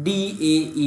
DAE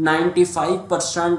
95%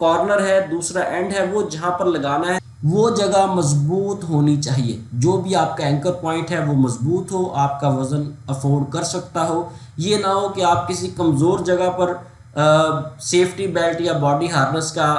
corner ہے، دوسرا and ہے، وہ جہاں پر لگانا ہے وہ جگہ مضبوط ہونی چاہیے. جو بھی آپ کا اینکر پوائنٹ ہے وہ مضبوط ہو، آپ کا وزن افورڈ کر سکتا ہو. یہ نہ ہو کہ آپ کسی کمزور جگہ پر سیفٹی بیلٹ یا باڈی ہارنس کا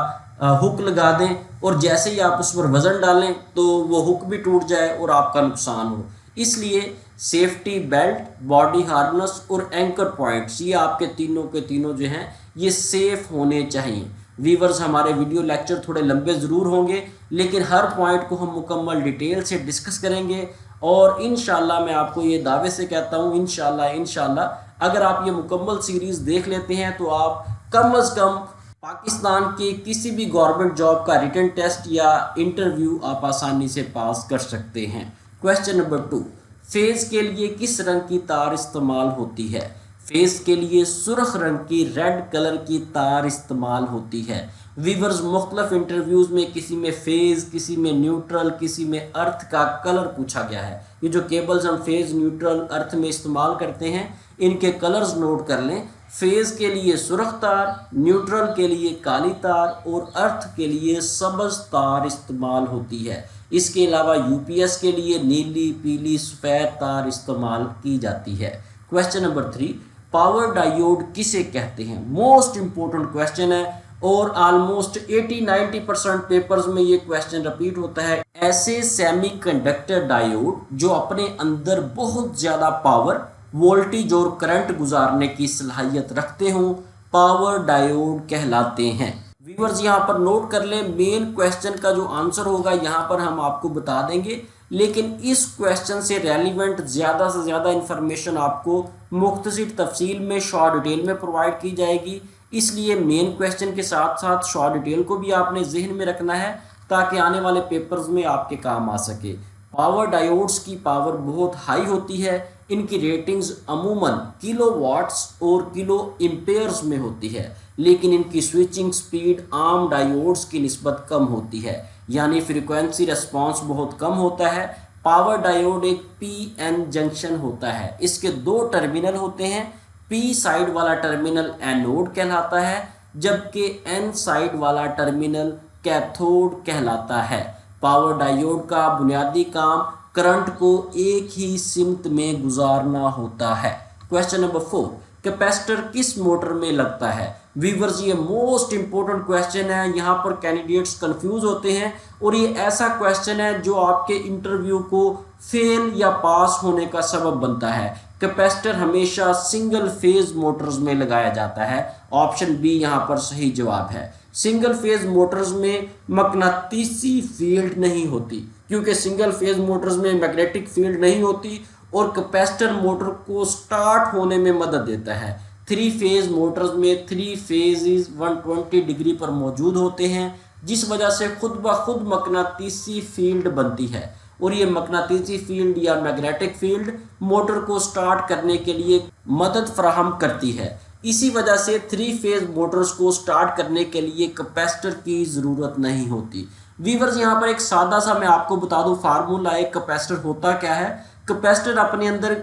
ہک لگا دیں اور جیسے ہی آپ اس پر وزن ڈالیں تو وہ ہک بھی ٹوٹ جائے اور آپ کا نقصان ہو. اس لیے سیفٹی بیلٹ، باڈی ہارنس اور اینکر پوائنٹس یہ آپ کے تینوں جو ہیں یہ سیف ہونے چاہیے. ویورز ہمارے ویڈیو لیکچر تھوڑے لمبے ضرور ہوں گے لیکن ہر پوائنٹ کو ہم مکمل ڈیٹیل سے ڈسکس کریں گے اور انشاءاللہ میں آپ کو یہ دعوے سے کہتا ہوں انشاءاللہ اگر آپ یہ مکمل سیریز دیکھ لیتے ہیں تو آپ کم از کم پاکستان کے کسی بھی گورنمنٹ جاب کا ریٹن ٹیسٹ یا انٹرویو آپ آسانی سے پاس کر سکتے ہیں. کویسچن نمبر 2، فیز کے لیے کس رنگ کی تار استعمال ہوتی ہے؟ فیز کے لیے سرخ رنگ کی ریڈ کلر کی تار استعمال ہوتی ہے. ویورز مختلف انٹرویوز میں کسی میں فیز، کسی میں نیوٹرل، کسی میں ارتھ کا کلر پوچھا گیا ہے. یہ جو کیبلز ہم فیز، نیوٹرل، ارتھ میں استعمال کرتے ہیں ان کے کلرز نوٹ کر لیں. فیز کے لیے سرخ تار، نیوٹرل کے لیے کالی تار اور ارتھ کے لیے سبز تار استعمال ہوتی ہے. اس کے علاوہ یو پی ایس کے لیے نیلی، پیلی، سفید تار استعمال کی جاتی ہے. کویسچن نمبر 3، پاور ڈائیوڈ کسے کہتے ہیں؟ موسٹ امپورٹنٹ کویسچن ہے اور آلموسٹ 80-90% پیپرز میں یہ کویسچن رپیٹ ہوتا ہے. ایسے سیمی کنڈکٹر ڈائیوڈ جو اپنے اندر بہت زیادہ پاور، وولٹیج اور کرنٹ گزارنے کی صلاحیت رکھتے ہوں پاور ڈائیوڈ کہلاتے ہیں. ویورز یہاں پر نوٹ کر لیں، مین کویسچن کا جو آنسر ہوگا یہاں پر ہم آپ کو بتا دیں گے لیکن اس کویسچن سے ریلیونٹ زیادہ سے زیادہ انفارمیشن آپ کو مختصر تفصیل میں شارٹ ڈیٹیل میں پرووائڈ کی جائے گی. اس لیے مین کویسچن کے ساتھ ساتھ شارٹ ڈیٹیل کو بھی آپ نے ذہن میں رکھنا ہے تاکہ آنے والے پیپرز میں آپ کے کام آ سکے. پاور ڈائیوڈز کی پاور بہت ہائی ہوتی ہے. ان کی ریٹنگز عموماً کلو واٹس اور کلو امپیئرز میں ہوتی ہے لیکن ان کی سوئچنگ سپیڈ عام ڈائیوڈز کی نسبت کم ہوتی ہے، یعنی فریکوینسی ریسپانس بہت کم ہوتا ہے. پاور ڈائیوڈ ایک پی این جنکشن ہوتا ہے. اس کے 2 ٹرمینل ہوتے ہیں. پی سائڈ والا ٹرمینل اینوڈ کہلاتا ہے جبکہ این سائڈ والا ٹرمینل کیتھوڈ کہلاتا ہے. پاور ڈائیوڈ کا بنیادی کام کرنٹ کو ایک ہی سمت میں گزارنا ہوتا ہے. کویسچن نمبر 4، کیپیسٹر کس موٹر میں لگتا ہے؟ ویورز یہ موسٹ امپورٹنٹ کویسچن ہے. یہاں پر کینڈیڈیٹس کنفیوز ہوتے ہیں اور یہ ایسا کویسچن ہے جو آپ کے انٹرویو کو فیل یا پاس ہونے کا سبب بنتا ہے. کیپیسٹر ہمیشہ سنگل فیز موٹرز میں لگایا جاتا ہے. آپشن بی یہاں پر صحیح جواب ہے. سنگل فیز موٹرز میں مقناطیسی فیلڈ نہیں ہوتی کیونکہ سنگل فیز موٹرز میں میگنیٹک فیلڈ نہیں ہوتی اور کیپیسٹر موٹر کو سٹارٹ ہونے میں مدد دیتا ہے. 3 فیز موٹرز میں 3 فیزز 120 ڈگری پر موجود ہوتے ہیں جس وجہ سے خود بخود مقناطیسی فیلڈ بنتی ہے اور یہ مقناطیسی فیلڈ یا میگنیٹک فیلڈ موٹر کو سٹارٹ کرنے کے لیے مدد فراہم کرتی ہے. اسی وجہ سے 3 فیز موٹرز کو سٹارٹ کرنے کے لیے کیپیسٹر کی ضرورت نہیں ہوتی. ویورز یہاں پر ایک سادہ سا میں آپ کو بتا دوں فارمولا ہے کیپیسٹر ہوتا کیا ہے. کیپیسٹر اپنے اندر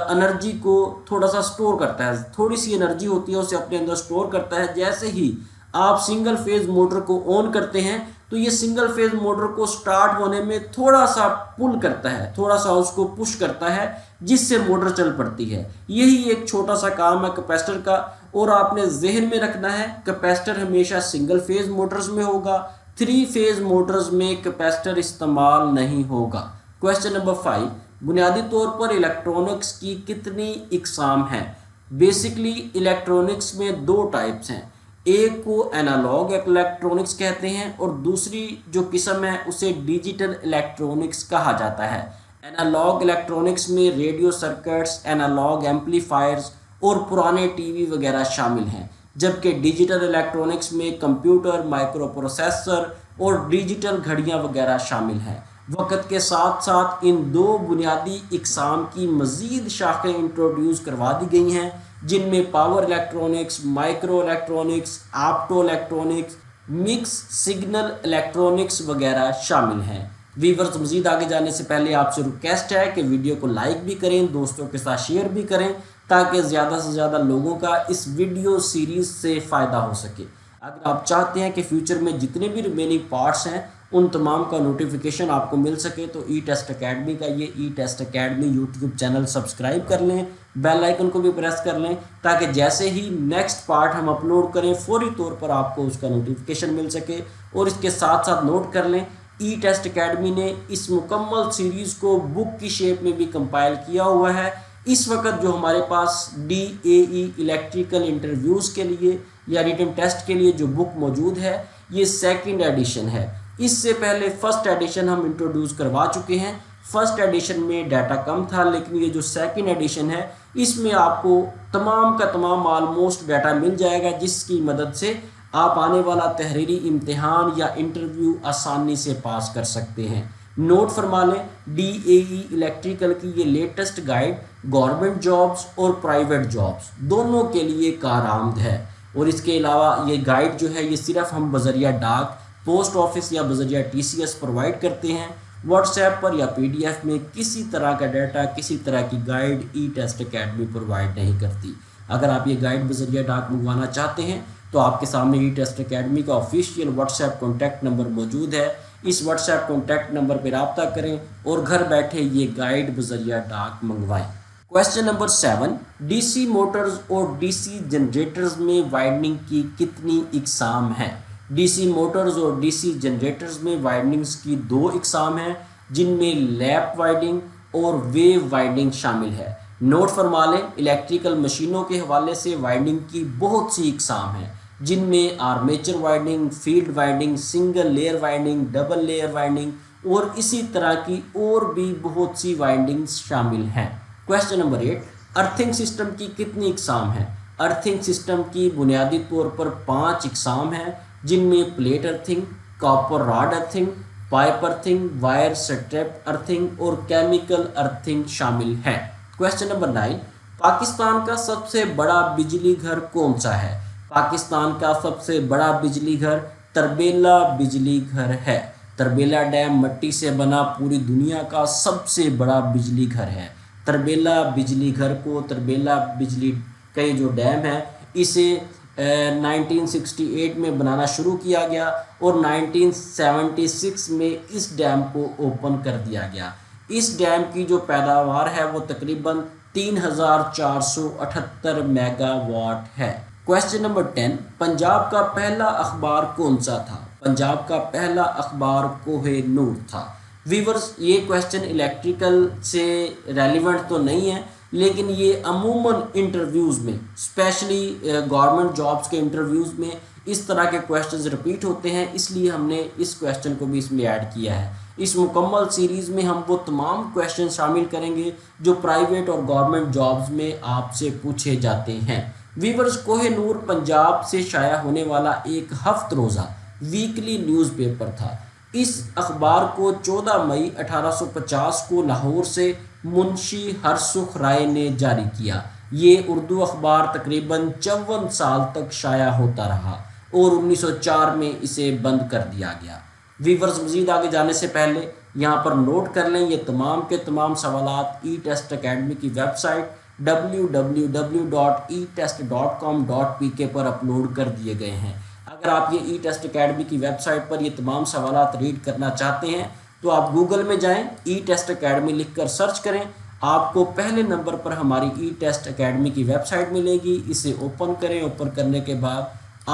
انرجی کو تھوڑا سا سٹور کرتا ہے، تھوڑی سی انرجی ہوتی ہے اسے اپنے اندر سٹور کرتا ہے. جیسے ہی آپ سنگل فیز موٹر کو آن کرتے ہیں تو یہ سنگل فیز موٹر کو سٹارٹ ہونے میں تھوڑا سا پل کرتا ہے، تھوڑا سا اس کو پش کرتا ہے جس سے موٹر چل پڑتی ہے. یہی ایک چھوٹا سا کام ہے کیپیسٹر کا اور آپ نے ذہن میں رکھنا ہے کیپیسٹر ہمیشہ سنگل فیز موٹرز میں ہوگا، 3 فیز موٹرز میں کیپیسٹر استعمال نہیں ہوگا. کویسچن نمبر 5، بنیادی طور پر الیکٹرونکس کی کتنی اقسام ہیں؟ بیسکلی الیکٹرونکس میں 2 ٹائپس ہیں. ایک کو انالوگ الیکٹرونکس کہتے ہیں اور دوسری جو قسم ہے اسے ڈیجیٹل الیکٹرونکس کہا جاتا ہے. انالوگ الیکٹرونکس میں ریڈیو سرکٹس، انالوگ ایمپلیفائرز اور پرانے ٹی وی وغیرہ شامل ہیں جبکہ ڈیجیٹل الیکٹرونکس میں کمپیوٹر، مائکرو پروسیسر اور ڈیجیٹل گھڑیاں وغیرہ شامل ہیں. وقت کے ساتھ ساتھ ان 2 بنیادی اقسام کی مزید شاخیں انٹروڈیوس کروا دی گئی ہیں جن میں power electronics, micro electronics, opto electronics, mix signal electronics وغیرہ شامل ہیں. ویورز مزید آگے جانے سے پہلے آپ سے ریکویسٹ ہے کہ ویڈیو کو لائک بھی کریں، دوستوں کے ساتھ شیئر بھی کریں تاکہ زیادہ سے زیادہ لوگوں کا اس ویڈیو سیریز سے فائدہ ہو سکے. اگر آپ چاہتے ہیں کہ فیوچر میں جتنے بھی ریمیننگ پارٹس ہیں ان تمام کا نوٹیفیکیشن آپ کو مل سکے تو ای ٹیسٹ اکیڈمی کا یہ ای test academy YouTube channel subscribe کر لیں، بیل آئیکن کو بھی پریس کر لیں تاکہ جیسے ہی نیکسٹ پارٹ ہم اپلوڈ کریں فوری طور پر آپ کو اس کا نوٹیفیکیشن مل سکے۔ اور اس کے ساتھ ساتھ نوٹ کر لیں ای ٹیسٹ اکیڈمی نے اس مکمل سیریز کو بک کی شیپ میں بھی کمپائل کیا ہوا ہے۔ اس وقت جو ہمارے پاس D A E electrical interviews کے لیے یا ریٹن ٹیسٹ کے لیے جو بک موجود ہے یہ سیکنڈ ایڈیشن ہے۔ اس سے پہلے فرسٹ ایڈیشن ہم انٹروڈیوس کروا چکے ہیں۔ فرسٹ ایڈیشن میں ڈیٹا کم تھا، لیکن یہ جو سیکنڈ ایڈیشن ہے اس میں آپ کو تمام کا تمام آلموسٹ ڈیٹا مل جائے گا، جس کی مدد سے آپ آنے والا تحریری امتحان یا انٹرویو آسانی سے پاس کر سکتے ہیں۔ نوٹ فرما لیں ڈی اے ای الیکٹریکل کی یہ لیٹسٹ گائیڈ گورنمنٹ جابز اور پرائیویٹ جابز دونوں کے لیے کارآمد ہے۔ اور اس کے علاوہ یہ گائیڈ جو ہے یہ صرف ہم بذریعہ ڈاک، پوسٹ آفس یا بذریعہ ٹی سی ایس پرووائڈ کرتے ہیں۔ واٹس ایپ پر یا پی ڈی ایف میں کسی طرح کا ڈیٹا، کسی طرح کی گائیڈ ای ٹیسٹ اکیڈمی پرووائڈ نہیں کرتی۔ اگر آپ یہ گائیڈ بذریعہ ڈاک منگوانا چاہتے ہیں تو آپ کے سامنے ای ٹیسٹ اکیڈمی کا official what's app contact number موجود ہے۔ اس واٹس ایپ کانٹیکٹ نمبر پہ رابطہ کریں اور گھر بیٹھے یہ گائیڈ بذریعہ ڈاک منگوائیں۔ Question number 7، D C motors اور ڈی سی جنریٹرز میں وائنڈنگ کی کتنی اقسام ہیں؟ ڈی سی موٹرز اور ڈی سی جنریٹرز میں وائنڈنگز کی 2 اقسام ہیں، جن میں لیپ وائنڈنگ اور ویو وائنڈنگ شامل ہے۔ نوٹ فرما لیں الیکٹریکل مشینوں کے حوالے سے وائنڈنگ کی بہت سی اقسام ہیں، جن میں armature winding, field winding, single layer winding, double layer winding اور اسی طرح کی اور بھی بہت سی وائنڈنگز شامل ہیں۔ کویسچن نمبر 8، ارتھنگ سسٹم کی کتنی اقسام ہیں؟ ارتھنگ سسٹم کی بنیادی طور پر 5 اقسام ہیں، جن میں plate earthing, copper rod earthing, pipe earthing, wire strip earthing اور کیمیکل ارتھنگ شامل ہیں۔ کویسچن نمبر 9، پاکستان کا سب سے بڑا بجلی گھر کون سا ہے؟ پاکستان کا سب سے بڑا بجلی گھر تربیلا بجلی گھر ہے۔ تربیلا ڈیم مٹی سے بنا پوری دنیا کا سب سے بڑا بجلی گھر ہے۔ تربیلا بجلی گھر کو تربیلا بجلی کا جو ڈیم ہے اسے 1968 میں بنانا شروع کیا گیا اور 1976 میں اس ڈیم کو اوپن کر دیا گیا۔ اس ڈیم کی جو پیداوار ہے وہ تقریباً 3478 میگا واٹ ہے۔ کویسچن نمبر 10، پنجاب کا پہلا اخبار کون سا تھا؟ پنجاب کا پہلا اخبار کوہ نور تھا۔ ویورز یہ کویسچن الیکٹریکل سے ریلیونٹ تو نہیں ہے، لیکن یہ عموماً انٹرویوز میں اسپیشلی گورنمنٹ جابز کے انٹرویوز میں اس طرح کے کویسچنز ریپیٹ ہوتے ہیں، اس لیے ہم نے اس کویسچن کو بھی اس میں ایڈ کیا ہے۔ اس مکمل سیریز میں ہم وہ تمام کویسچن شامل کریں گے جو پرائیویٹ اور گورنمنٹ جابز میں آپ سے پوچھے جاتے ہیں۔ ویورز کوہ نور پنجاب سے شائع ہونے والا ایک ہفت روزہ ویکلی نیوز پیپر تھا۔ اس اخبار کو 14 مئی 1850 کو لاہور سے منشی ہرسکھ رائے نے جاری کیا۔ یہ اردو اخبار تقریباً 54 سال تک شائع ہوتا رہا اور 1904 میں اسے بند کر دیا گیا۔ ویورز مزید آگے جانے سے پہلے یہاں پر نوٹ کر لیں یہ تمام کے تمام سوالات ای ٹیسٹ اکیڈمی کی ویب سائٹ www.etest.com.pk پر اپلوڈ کر دیے گئے ہیں۔ اگر آپ یہ ای ٹیسٹ اکیڈمی کی ویب سائٹ پر یہ تمام سوالات ریڈ کرنا چاہتے ہیں تو آپ گوگل میں جائیں، ای ٹیسٹ اکیڈمی لکھ کر سرچ کریں، آپ کو پہلے نمبر پر ہماری ای ٹیسٹ اکیڈمی کی ویب سائٹ ملے گی۔ اسے اوپن کریں، اوپن کرنے کے بعد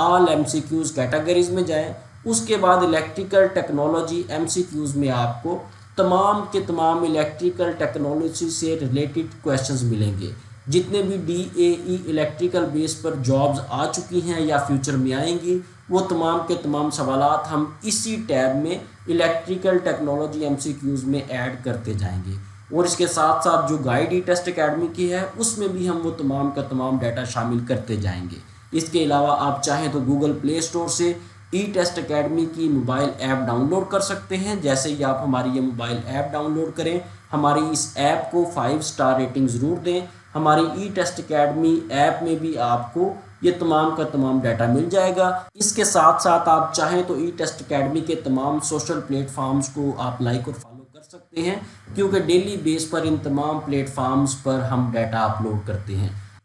all M C Qs categories میں جائیں، اس کے بعد electrical technology M C Qs میں آپ کو تمام کے تمام الیکٹریکل ٹیکنالوجی سے ریلیٹڈ کویسچنز ملیں گے۔ جتنے بھی D A E electrical base پر جابز آ چکی ہیں یا فیوچر میں آئیں گی وہ تمام کے تمام سوالات ہم اسی ٹیب میں electrical technology M C Qs میں ایڈ کرتے جائیں گے۔ اور اس کے ساتھ ساتھ جو گائیڈ ای ٹیسٹ اکیڈمی کی ہے اس میں بھی ہم وہ تمام کا تمام ڈیٹا شامل کرتے جائیں گے۔ اس کے علاوہ آپ چاہیں تو گوگل پلے اسٹور سے ای ٹیسٹ اکیڈمی کی موبائل ایپ ڈاؤن لوڈ کر سکتے ہیں۔ جیسے ہی آپ ہماری یہ موبائل ایپ ڈاؤن لوڈ کریں ہماری اس ایپ کو 5 اسٹار ریٹنگ ضرور دیں۔ ہماری ای ٹیسٹ اکیڈمی ایپ میں بھی آپ کو یہ تمام کا تمام ڈیٹا مل جائے گا۔ اس کے ساتھ ساتھ آپ چاہیں تو ای ٹیسٹ اکیڈمی کے تمام سوشل پلیٹ فارمز کو آپ لائک اور فالو کر سکتے ہیں، کیونکہ ڈیلی بیس پر ان تمام پلیٹ فارمز پر ہم ڈیٹا اپلوڈ کرتے ہیں۔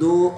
2